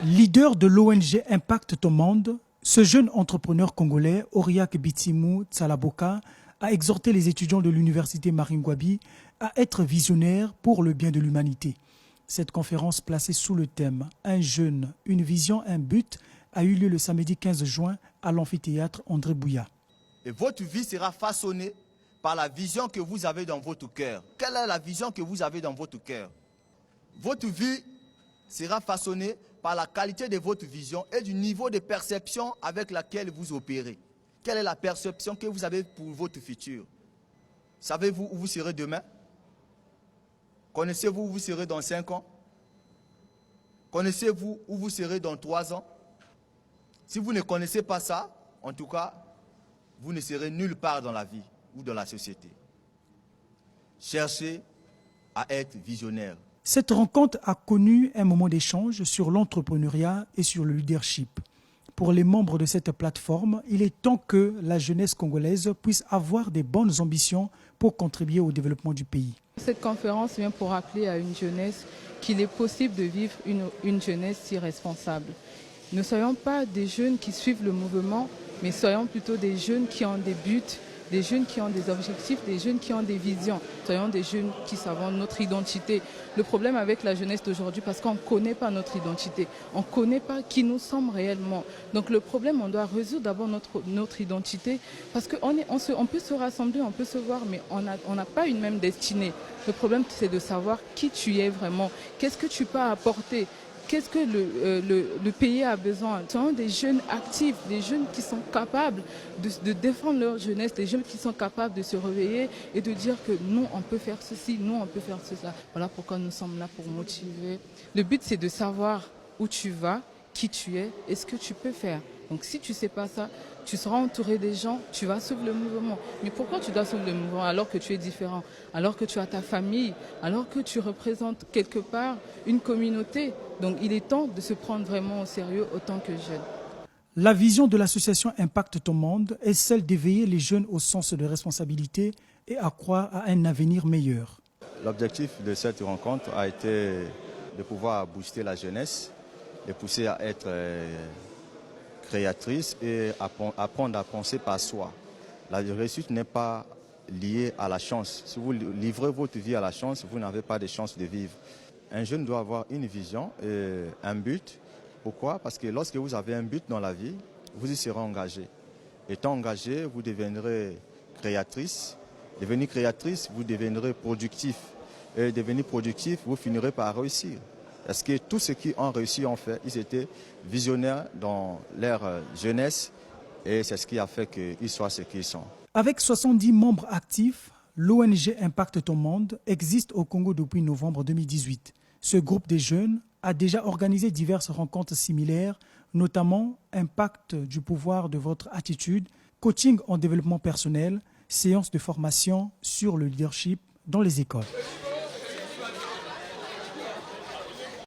Leader de l'ONG Impact Ton Monde, ce jeune entrepreneur congolais, Auriak Bitimou Tsalaboka, a exhorté les étudiants de l'université Maringouabi à être visionnaires pour le bien de l'humanité. Cette conférence placée sous le thème « Un jeune, une vision, un but » a eu lieu le samedi 15 juin à l'amphithéâtre André Bouya. Et votre vie sera façonnée par la vision que vous avez dans votre cœur. Quelle est la vision que vous avez dans votre cœur? Votre vie sera façonnée par la qualité de votre vision et du niveau de perception avec laquelle vous opérez. Quelle est la perception que vous avez pour votre futur? Savez-vous où vous serez demain? Connaissez-vous où vous serez dans 5 ans? Connaissez-vous où vous serez dans 3 ans? Si vous ne connaissez pas ça, en tout cas, vous ne serez nulle part dans la vie ou dans la société. Cherchez à être visionnaire. Cette rencontre a connu un moment d'échange sur l'entrepreneuriat et sur le leadership. Pour les membres de cette plateforme, il est temps que la jeunesse congolaise puisse avoir des bonnes ambitions pour contribuer au développement du pays. Cette conférence vient pour rappeler à une jeunesse qu'il est possible de vivre une jeunesse si responsable. Ne soyons pas des jeunes qui suivent le mouvement, mais soyons plutôt des jeunes qui ont des buts, des jeunes qui ont des objectifs, des jeunes qui ont des visions. Soyons des jeunes qui savent notre identité. Le problème avec la jeunesse d'aujourd'hui, parce qu'on ne connaît pas notre identité, on ne connaît pas qui nous sommes réellement. Donc le problème, on doit résoudre d'abord notre identité, parce qu'on peut se rassembler, on peut se voir, mais on n'a pas une même destinée. Le problème, c'est de savoir qui tu es vraiment, qu'est-ce que tu peux apporter. Qu'est-ce que le pays a besoin? Ce sont des jeunes actifs, des jeunes qui sont capables de défendre leur jeunesse, des jeunes qui sont capables de se réveiller et de dire que nous, on peut faire ceci, nous, on peut faire cela. Voilà pourquoi nous sommes là, pour motiver. Le but, c'est de savoir où tu vas, qui tu es et ce que tu peux faire. Donc si tu ne sais pas ça, tu seras entouré des gens, tu vas suivre le mouvement. Mais pourquoi tu dois suivre le mouvement alors que tu es différent, alors que tu as ta famille, alors que tu représentes quelque part une communauté? Donc il est temps de se prendre vraiment au sérieux autant que jeune. La vision de l'association Impact Ton Monde est celle d'éveiller les jeunes au sens de responsabilité et à croire à un avenir meilleur. L'objectif de cette rencontre a été de pouvoir booster la jeunesse, de pousser à être créatrice et apprendre à penser par soi. La réussite n'est pas liée à la chance. Si vous livrez votre vie à la chance, vous n'avez pas de chance de vivre. Un jeune doit avoir une vision et un but. Pourquoi? Parce que lorsque vous avez un but dans la vie, vous y serez engagé. Étant engagé, vous deviendrez créatrice. Devenir créatrice, vous deviendrez productif. Et devenir productif, vous finirez par réussir. Parce que tous ceux qui ont réussi ont fait, ils étaient visionnaires dans leur jeunesse et c'est ce qui a fait qu'ils soient ce qu'ils sont. Avec 70 membres actifs, l'ONG Impact Ton Monde existe au Congo depuis novembre 2018. Ce groupe de jeunes a déjà organisé diverses rencontres similaires, notamment Impact du pouvoir de votre attitude, coaching en développement personnel, séances de formation sur le leadership dans les écoles.